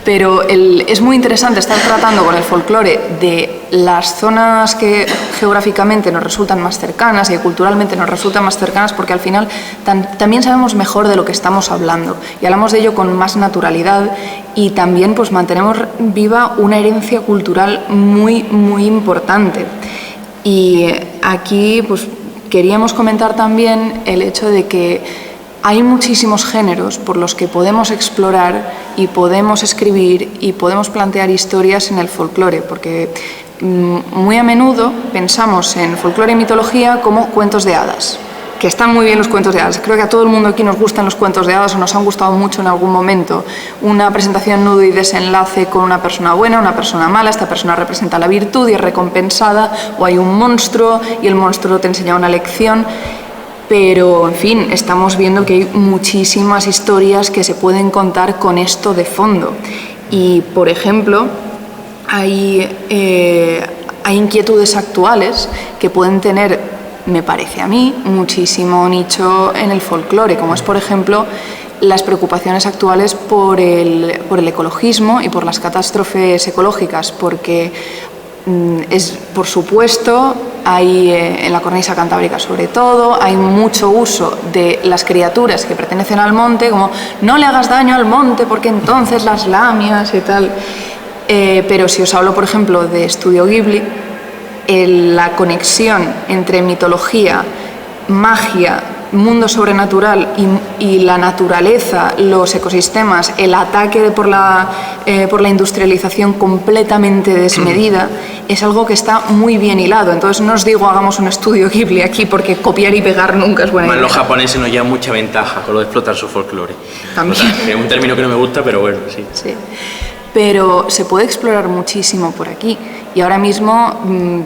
Pero es muy interesante estar tratando con el folclore de las zonas que geográficamente nos resultan más cercanas y culturalmente nos resultan más cercanas, porque al final también sabemos mejor de lo que estamos hablando y hablamos de ello con más naturalidad y también pues mantenemos viva una herencia cultural muy, muy importante. Y aquí pues queríamos comentar también el hecho de que hay muchísimos géneros por los que podemos explorar y podemos escribir y podemos plantear historias en el folclore, porque muy a menudo pensamos en folclore y mitología como cuentos de hadas, que están muy bien los cuentos de hadas. Creo que a todo el mundo aquí nos gustan los cuentos de hadas o nos han gustado mucho en algún momento. Una presentación, nudo y desenlace con una persona buena, una persona mala, esta persona representa la virtud y es recompensada, o hay un monstruo y el monstruo te enseña una lección. Pero, en fin, estamos viendo que hay muchísimas historias que se pueden contar con esto de fondo. Y, por ejemplo, hay inquietudes actuales que pueden tener, me parece a mí, muchísimo nicho en el folclore, como es, por ejemplo, las preocupaciones actuales por el ecologismo y por las catástrofes ecológicas, porque por supuesto, hay en la cornisa cantábrica sobre todo, hay mucho uso de las criaturas que pertenecen al monte, como no le hagas daño al monte porque entonces las lamias y tal. Pero si os hablo, por ejemplo, de Estudio Ghibli, la conexión entre mitología, magia, mundo sobrenatural y la naturaleza, los ecosistemas, el ataque por la industrialización completamente desmedida, es algo que está muy bien hilado. Entonces no os digo hagamos un estudio Ghibli aquí porque copiar y pegar nunca es buena idea. Los japoneses nos llevan mucha ventaja con lo de explotar su folclore. También. Es un término que no me gusta, pero bueno, sí. Sí. Pero se puede explorar muchísimo por aquí. Y ahora mismo,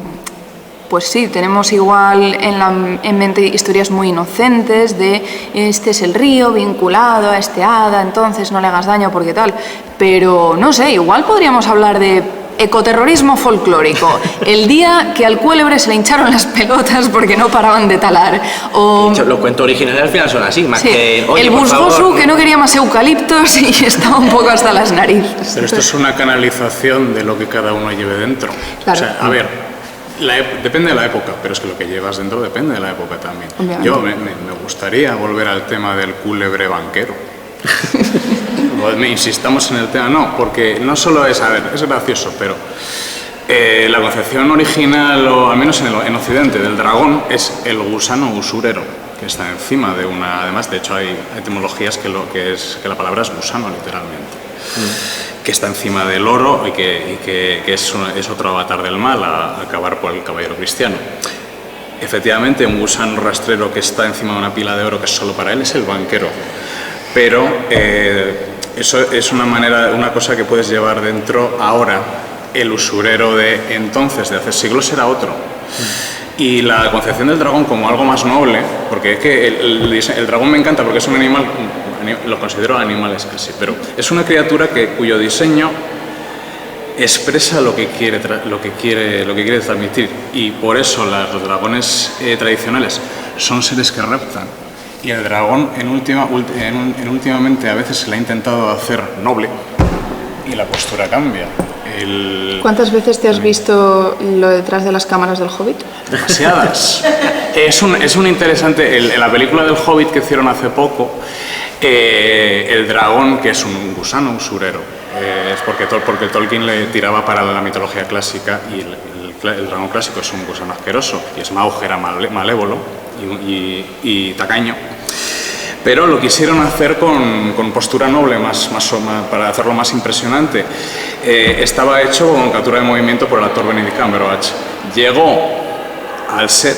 pues sí, tenemos igual en mente historias muy inocentes de este es el río vinculado a este hada, entonces no le hagas daño porque tal. Pero no sé, igual podríamos hablar de ecoterrorismo folclórico, el día que al cuélebre se le hincharon las pelotas porque no paraban de talar. O los cuentos originales al final son así, más sí, que... Oye, el busgosu que no quería más eucaliptos y estaba un poco hasta las narices. Pero esto es una canalización de lo que cada uno lleve dentro. Claro. O sea, a ver, depende de la época, pero es que lo que llevas dentro depende de la época también. Obviamente. Yo me gustaría volver al tema del cúlebre banquero. Insistamos en el tema, no, porque no solo es, a ver, es gracioso, pero la concepción original, o al menos en Occidente, del dragón es el gusano usurero, que está encima de una... Además, de hecho, hay etimologías que la palabra es gusano, literalmente. Que está encima del oro y que es otro avatar del mal, a acabar por el caballero cristiano. Efectivamente, un gusano rastrero que está encima de una pila de oro que es solo para él es el banquero. Pero eso es una cosa que puedes llevar dentro ahora. El usurero de entonces, de hace siglos, era otro. Y la concepción del dragón como algo más noble, porque es que el dragón me encanta porque es un animal, lo considero animales casi, pero es una criatura cuyo diseño expresa lo que quiere transmitir, y por eso los dragones tradicionales son seres que reptan. Y el dragón últimamente a veces se le ha intentado hacer noble y la postura cambia. ¿Cuántas veces te has visto lo detrás de las cámaras del Hobbit? Demasiadas. Es un interesante... En la película del Hobbit que hicieron hace poco, el dragón, que es un gusano usurero, es porque Tolkien le tiraba para la mitología clásica, y el dragón clásico es un gusano asqueroso, y Smaug era malévolo y tacaño. Pero lo quisieron hacer con postura noble, para hacerlo más impresionante. Estaba hecho con captura de movimiento por el actor Benedict Cumberbatch. Llegó al set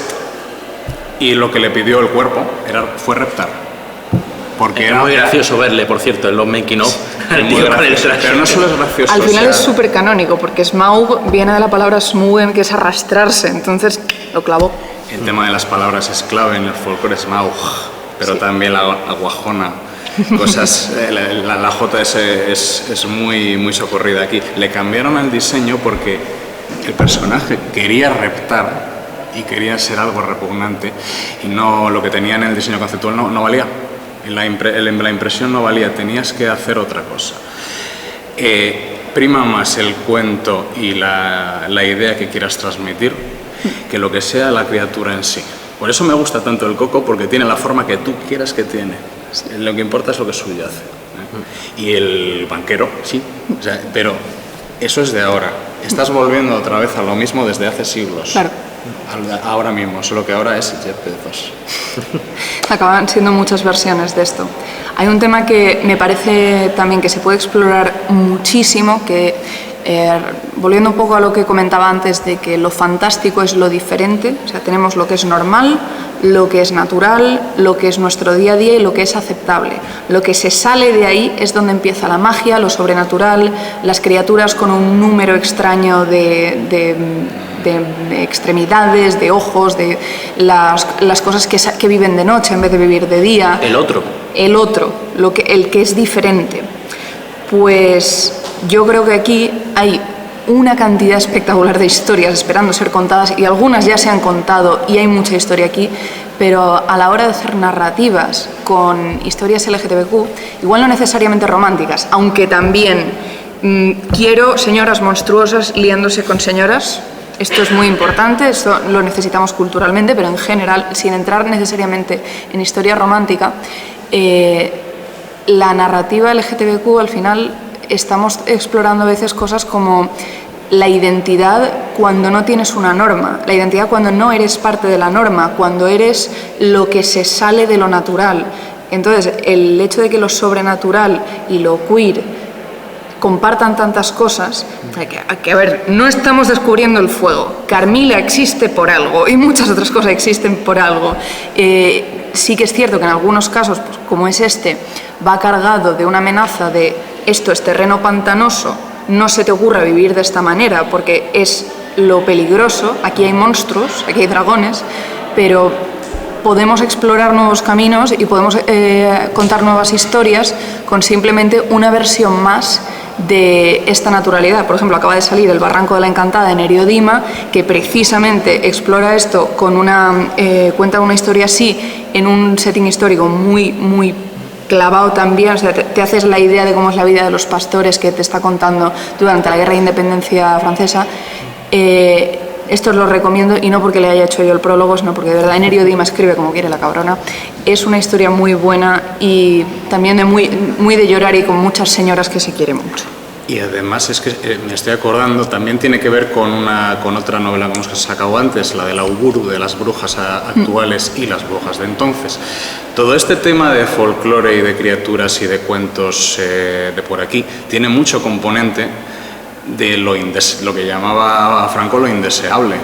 y lo que le pidió el cuerpo fue reptar. Porque era muy gracioso verle, por cierto, en los making of. Pero no solo es gracioso. Al final es súper canónico, porque Smaug viene de la palabra smugen, que es arrastrarse, entonces lo clavó. El tema de las palabras es clave en el folclore Smaug. Pero sí, también la guajona, cosas, la J es muy socorrida aquí. Le cambiaron el diseño porque el personaje quería reptar y quería ser algo repugnante, y no, lo que tenía en el diseño conceptual no valía. La impresión no valía, tenías que hacer otra cosa. Prima más el cuento y la idea que quieras transmitir que lo que sea la criatura en sí. Por eso me gusta tanto el coco, porque tiene la forma que tú quieras que tiene. Lo que importa es lo que suyo hace. Y el banquero, sí, o sea, pero eso es de ahora. Estás volviendo otra vez a lo mismo desde hace siglos. Claro. ahora mismo, solo que ahora es Jeff Bezos. Acaban siendo muchas versiones de esto. Hay un tema que me parece también que se puede explorar muchísimo, que volviendo un poco a lo que comentaba antes de que lo fantástico es lo diferente, o sea, tenemos lo que es normal, lo que es natural, lo que es nuestro día a día y lo que es aceptable. Lo que se sale de ahí es donde empieza la magia, lo sobrenatural, las criaturas con un número extraño de extremidades, de ojos, de las cosas que viven de noche en vez de vivir de día. El otro, el que es diferente. Pues yo creo que aquí hay una cantidad espectacular de historias esperando ser contadas y algunas ya se han contado y hay mucha historia aquí, pero a la hora de hacer narrativas con historias LGTBQ, igual no necesariamente románticas, aunque también quiero señoras monstruosas liándose con señoras. Esto es muy importante, esto lo necesitamos culturalmente, pero en general, sin entrar necesariamente en historia romántica, la narrativa LGTBQ al final estamos explorando a veces cosas como la identidad cuando no tienes una norma, la identidad cuando no eres parte de la norma, cuando eres lo que se sale de lo natural. Entonces, el hecho de que lo sobrenatural y lo queer compartan tantas cosas, que a ver, no estamos descubriendo el fuego. Carmila existe por algo y muchas otras cosas existen por algo. Sí que es cierto que en algunos casos, pues, como es este, va cargado de una amenaza de esto es terreno pantanoso, no se te ocurra vivir de esta manera porque es lo peligroso, aquí hay monstruos, aquí hay dragones, pero podemos explorar nuevos caminos y podemos contar nuevas historias con simplemente una versión más de esta naturalidad. Por ejemplo, acaba de salir El Barranco de la Encantada en Eriodima, que precisamente explora esto con cuenta una historia así en un setting histórico muy clavado también, o sea, te haces la idea de cómo es la vida de los pastores que te está contando durante la Guerra de Independencia francesa. Esto os lo recomiendo, y no porque le haya hecho yo el prólogo, sino porque de verdad en Eriodima escribe como quiere la cabrona. Es una historia muy buena y también muy de llorar y con muchas señoras que se quieren mucho. Y además es que me estoy acordando, también tiene que ver con otra novela que hemos sacado antes, la del auguro de las brujas actuales y las brujas de entonces. Todo este tema de folclore y de criaturas y de cuentos de por aquí tiene mucho componente de lo que llamaba a Franco lo indeseable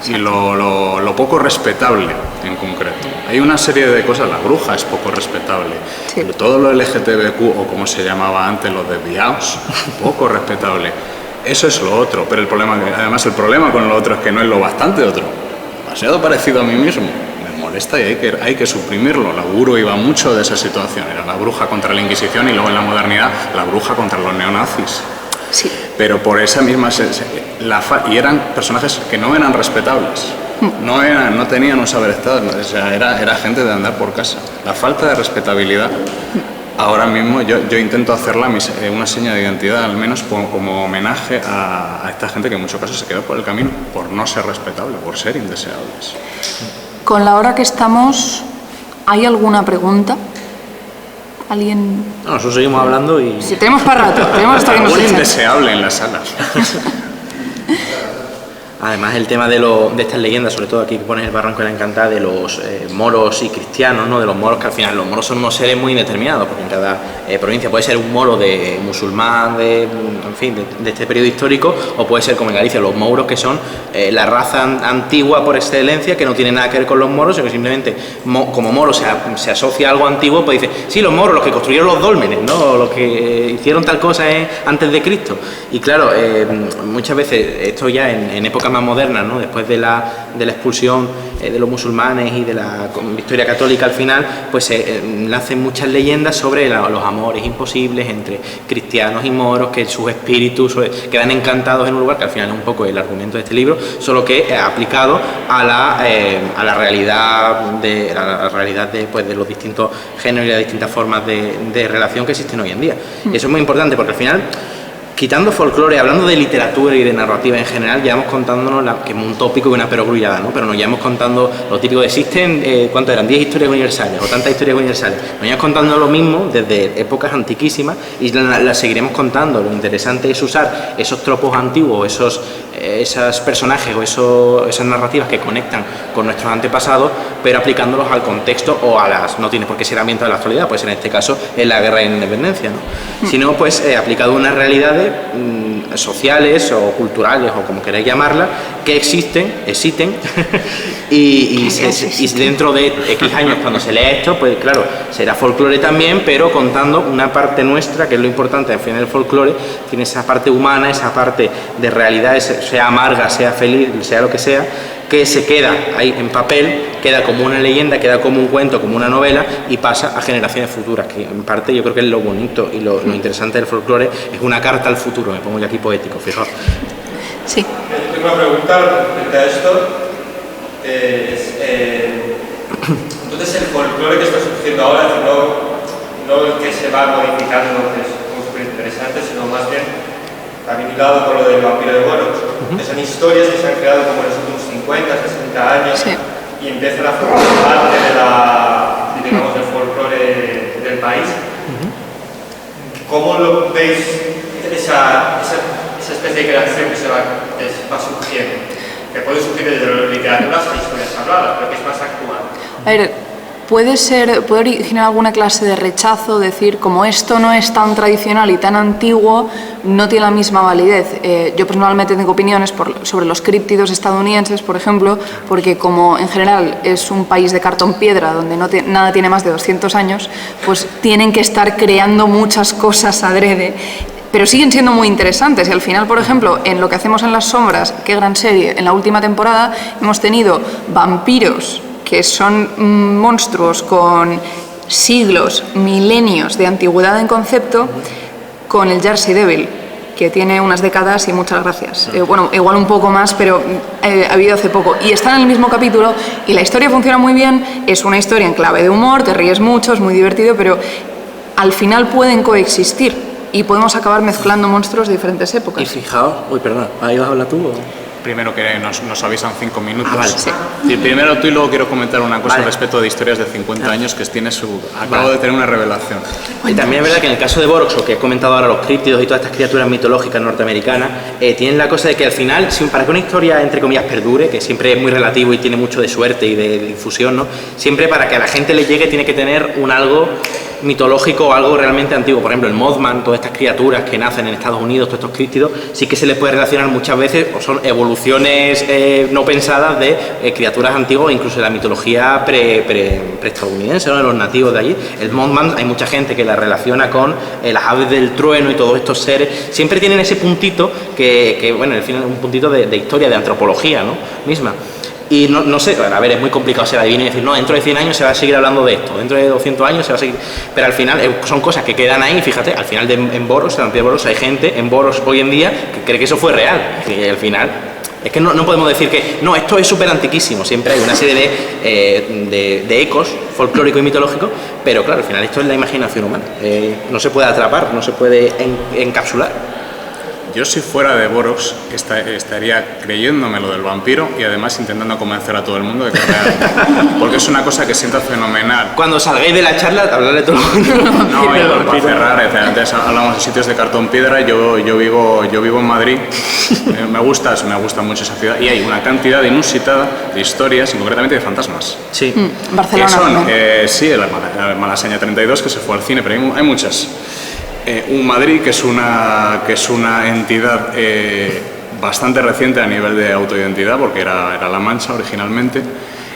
y lo poco respetable en concreto. Hay una serie de cosas, la bruja es poco respetable, sí, pero todo lo LGTBQ o como se llamaba antes, los desviados, poco respetable. Eso es lo otro, pero el problema con lo otro es que no es lo bastante otro, demasiado parecido a mí mismo. Me molesta y hay que suprimirlo. El auguro iba mucho de esa situación, era la bruja contra la Inquisición y luego en la modernidad la bruja contra los neonazis. Sí. Pero por esa misma... y eran personajes que no eran respetables, no tenían un saber estar, o sea, era gente de andar por casa. La falta de respetabilidad, ahora mismo yo intento hacerla una seña de identidad, al menos como homenaje a esta gente que en muchos casos se quedó por el camino, por no ser respetable, por ser indeseables. Con la hora que estamos, ¿hay alguna pregunta? ¿Alguien? No, nosotros seguimos hablando y... Sí, tenemos para rato, tenemos hasta que nos echen. Indeseable en las salas. Además, el tema de estas leyendas, sobre todo aquí que pones El Barranco de la Encantada, de los moros y cristianos, ¿no? De los moros, que al final los moros son unos seres muy indeterminados, porque en cada provincia puede ser un moro de musulmán, en fin, de este periodo histórico, o puede ser como en Galicia, los mouros, que son la raza antigua por excelencia, que no tiene nada que ver con los moros, sino que simplemente como moro se asocia a algo antiguo, pues dice, sí, los moros, los que construyeron los dólmenes, ¿no? Los que hicieron tal cosa antes de Cristo. Y claro, muchas veces, esto ya en épocas más modernas, ¿no? Después de la expulsión de los musulmanes y de la victoria católica al final, pues nacen muchas leyendas sobre los amores imposibles entre cristianos y moros, que sus espíritus quedan encantados en un lugar, que al final es un poco el argumento de este libro, solo que aplicado a la realidad de los distintos géneros y las distintas formas de relación que existen hoy en día. Y eso es muy importante porque al final Quitando folclore, hablando de literatura y de narrativa en general, llevamos contándonos, que es un tópico y una perogrullada, ¿no? Pero nos llevamos contando lo típico de existen, ¿cuánto eran? 10 historias universales o tantas historias universales. Nos llevamos contando lo mismo desde épocas antiquísimas y las seguiremos contando. Lo interesante es usar esos tropos antiguos, esos personajes o esas narrativas que conectan con nuestros antepasados, pero aplicándolos al contexto o a las... No tiene por qué ser ambientado en la actualidad, puede ser en este caso en la guerra de independencia, ¿no? Sino pues aplicado a unas realidades sociales o culturales o como queráis llamarlas, que existen y dentro de X años cuando se lea esto, pues claro, será folclore también, pero contando una parte nuestra, que es lo importante al final del folclore, tiene esa parte humana, esa parte de realidad, sea amarga, sea feliz, sea lo que sea, que se queda ahí en papel, queda como una leyenda, queda como un cuento, como una novela y pasa a generaciones futuras, que en parte yo creo que es lo bonito y lo interesante del folclore, es una carta al futuro, me pongo yo aquí poético, fijaos. Sí. Tengo una pregunta respecto a esto. Entonces el folclore que está surgiendo ahora, no el que se va modificando, que es súper interesante, sino más bien también ligado con lo del vampiro de Borox, que son historias que se han creado como en los últimos 50, 60 años y empiezan a formar parte del folclore del país. ¿Cómo lo veis esa especie de creación que va surgiendo? Que puede surgir desde la literatura hasta historias habladas, pero que es más actual. A ver, puede originar alguna clase de rechazo, decir, como esto no es tan tradicional y tan antiguo, no tiene la misma validez. Yo personalmente tengo opiniones sobre los críptidos estadounidenses, por ejemplo, porque como en general es un país de cartón piedra, donde nada tiene más de 200 años, pues tienen que estar creando muchas cosas adrede, pero siguen siendo muy interesantes. Y al final, por ejemplo, en Lo que hacemos en las sombras, qué gran serie, en la última temporada hemos tenido vampiros que son monstruos con siglos, milenios de antigüedad en concepto, con el Jersey Devil, que tiene unas décadas y muchas gracias. Bueno, igual un poco más, pero ha habido hace poco. Y están en el mismo capítulo y la historia funciona muy bien, es una historia en clave de humor, te ríes mucho, es muy divertido, pero al final pueden coexistir y podemos acabar mezclando monstruos de diferentes épocas. Y fijaos, perdón, ¿ahí vas a hablar tú o...? Primero que nos avisan 5 minutos. Vale. Sí, primero tú y luego quiero comentar una cosa respecto de historias de 50 años que tiene acabo de tener una revelación. Y también es verdad que en el caso de Borox, o que he comentado ahora, los críptidos y todas estas criaturas mitológicas norteamericanas, tienen la cosa de que al final, para que una historia, entre comillas, perdure, que siempre es muy relativo y tiene mucho de suerte y de difusión, ¿no? Siempre para que a la gente le llegue tiene que tener un algo mitológico o algo realmente antiguo. Por ejemplo, el Mothman, todas estas criaturas que nacen en Estados Unidos, todos estos críptidos, sí que se les puede relacionar muchas veces, o son evoluciones no pensadas de criaturas antiguas, incluso de la mitología preestadounidense, ¿no? De los nativos de allí. El Mothman, hay mucha gente que la relaciona con las aves del trueno y todos estos seres. Siempre tienen ese puntito que bueno, al final es un puntito de historia, de antropología, ¿no? Misma. Y no sé, a ver, es muy complicado ser adivino y decir, no, dentro de 100 años se va a seguir hablando de esto, dentro de 200 años se va a seguir... Pero al final son cosas que quedan ahí, fíjate, al final en Boros, en Boros hay gente, en Boros hoy en día, que cree que eso fue real. Y al final, es que no podemos decir que, no, esto es súper antiquísimo, siempre hay una serie de ecos folclóricos y mitológicos, pero claro, al final esto es la imaginación humana, no se puede atrapar, no se puede encapsular. Yo si fuera de Borox estaría creyéndome lo del vampiro y además intentando convencer a todo el mundo de que es real. Porque es una cosa que siento fenomenal. Cuando salgáis de la charla, hablaré todo el mundo. No, y para cerrar, antes hablamos de sitios de cartón piedra, yo vivo en Madrid, me gusta mucho esa ciudad y hay una cantidad inusitada de historias, y concretamente de fantasmas. Sí. Barcelona. Que son, sí, el Malasaña 32, que se fue al cine, pero hay muchas. Un Madrid que es una entidad bastante reciente a nivel de autoidentidad, porque era La Mancha originalmente.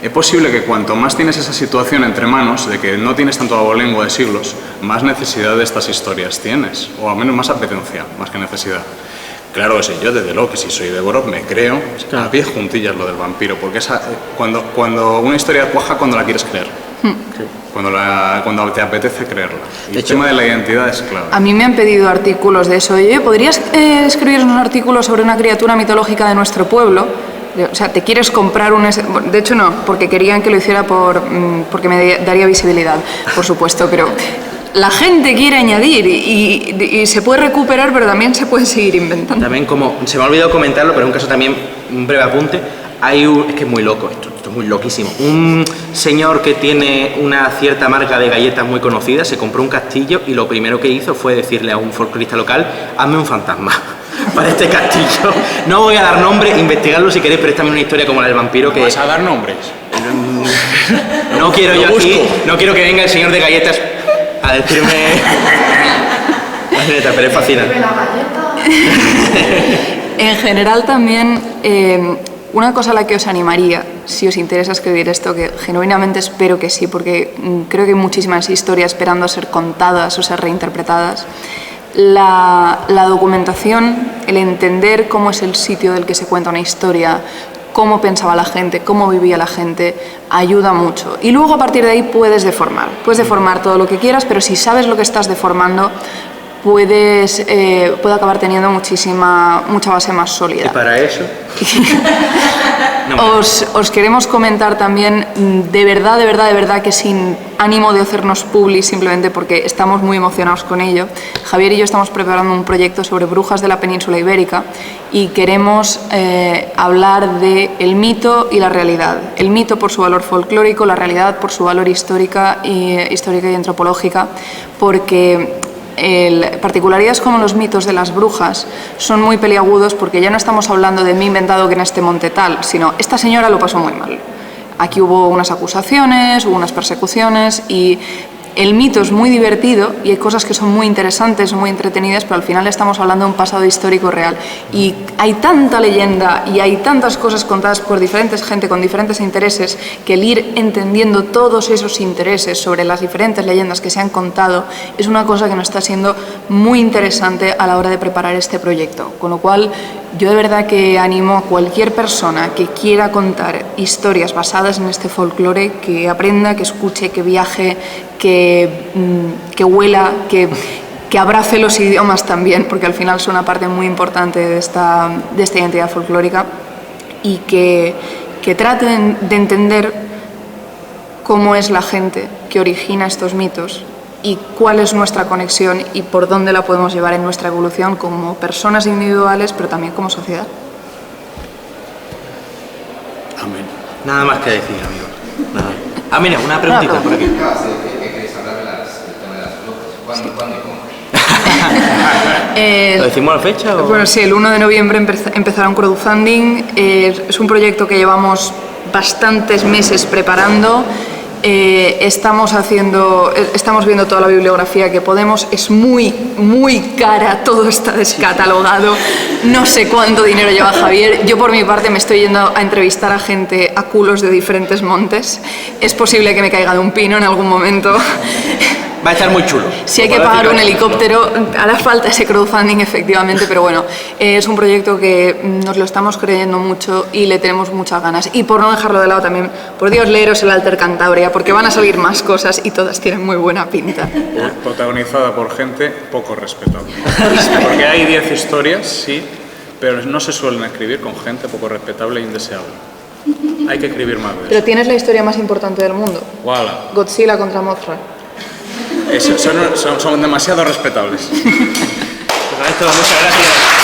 Es posible que cuanto más tienes esa situación entre manos, de que no tienes tanto abolengo de siglos, más necesidad de estas historias tienes, o al menos más apetencia, más que necesidad. Claro que sí, yo desde luego que si soy de Borox me creo a pie juntillas lo del vampiro, porque cuando una historia cuaja cuando la quieres creer. Sí. Cuando te apetece creerla. Y el tema de la identidad es clave. A mí me han pedido artículos de eso. Oye, ¿podrías escribir un artículo sobre una criatura mitológica de nuestro pueblo? O sea, ¿te quieres comprar un...? De hecho no, porque querían que lo hiciera porque me daría visibilidad, por supuesto, pero la gente quiere añadir y se puede recuperar, pero también se puede seguir inventando. También, como se me ha olvidado comentarlo, pero en un caso también, un breve apunte, es que es muy loco esto es muy loquísimo. Un señor que tiene una cierta marca de galletas muy conocida se compró un castillo y lo primero que hizo fue decirle a un folclorista local: hazme un fantasma para este castillo. No voy a dar nombre, investigadlo si queréis, pero es también una historia como la del vampiro que... ¿Vas a dar nombres? No quiero yo aquí, no quiero que venga el señor de galletas a decirme... pero es fascinante. En general también, una cosa a la que os animaría, si os interesa escribir esto, que genuinamente espero que sí, porque creo que hay muchísimas historias esperando a ser contadas o ser reinterpretadas, la documentación, el entender cómo es el sitio del que se cuenta una historia, cómo pensaba la gente, cómo vivía la gente, ayuda mucho. Y luego a partir de ahí puedes deformar todo lo que quieras, pero si sabes lo que estás deformando, puede acabar teniendo mucha base más sólida. ¿Y para eso? Os queremos comentar también, de verdad, que sin ánimo de hacernos publi, simplemente porque estamos muy emocionados con ello, Javier y yo estamos preparando un proyecto sobre brujas de la península ibérica y queremos hablar del mito y la realidad. El mito por su valor folclórico, la realidad por su valor histórica y antropológica, porque particularidades como los mitos de las brujas son muy peliagudos, porque ya no estamos hablando de me he inventado que en este monte tal, sino esta señora lo pasó muy mal. Aquí hubo unas acusaciones, hubo unas persecuciones y el mito es muy divertido y hay cosas que son muy interesantes, muy entretenidas, pero al final estamos hablando de un pasado histórico real. Y hay tanta leyenda y hay tantas cosas contadas por diferentes gente con diferentes intereses que el ir entendiendo todos esos intereses sobre las diferentes leyendas que se han contado es una cosa que nos está siendo muy interesante a la hora de preparar este proyecto. Con lo cual, yo de verdad que animo a cualquier persona que quiera contar historias basadas en este folclore, que aprenda, que escuche, que viaje, que huela, que abrace los idiomas también, porque al final son una parte muy importante de esta identidad folclórica, y que traten de entender cómo es la gente que origina estos mitos y cuál es nuestra conexión y por dónde la podemos llevar en nuestra evolución como personas individuales, pero también como sociedad. Amén. Nada más que decir, amigos. Nada. Ah, mira, una preguntita por aquí. ¿Qué queréis hablar del tema de las brujas? ¿Cuándo y cómo? ¿Lo decimos la fecha? O? Bueno, sí, el 1 de noviembre empezará un crowdfunding. Es un proyecto que llevamos bastantes meses preparando. Estamos viendo toda la bibliografía que podemos. Es muy cara, todo está descatalogado. No sé cuánto dinero lleva Javier. Yo por mi parte me estoy yendo a entrevistar a gente a culos de diferentes montes. Es posible que me caiga de un pino en algún momento. Va a estar muy chulo. Si hay que pagar un helicóptero, hará falta ese crowdfunding, efectivamente, pero bueno, es un proyecto que nos lo estamos creyendo mucho y le tenemos muchas ganas. Y por no dejarlo de lado también, por Dios, leeros el Alter Cantabria, porque van a salir más cosas y todas tienen muy buena pinta. Protagonizada por gente poco respetable. Porque hay 10 historias, sí, pero no se suelen escribir con gente poco respetable e indeseable. Hay que escribir más de eso. Pero tienes la historia más importante del mundo. Voilà. Godzilla contra Mothra. Son demasiado respetables. Pues a esto, muchas gracias.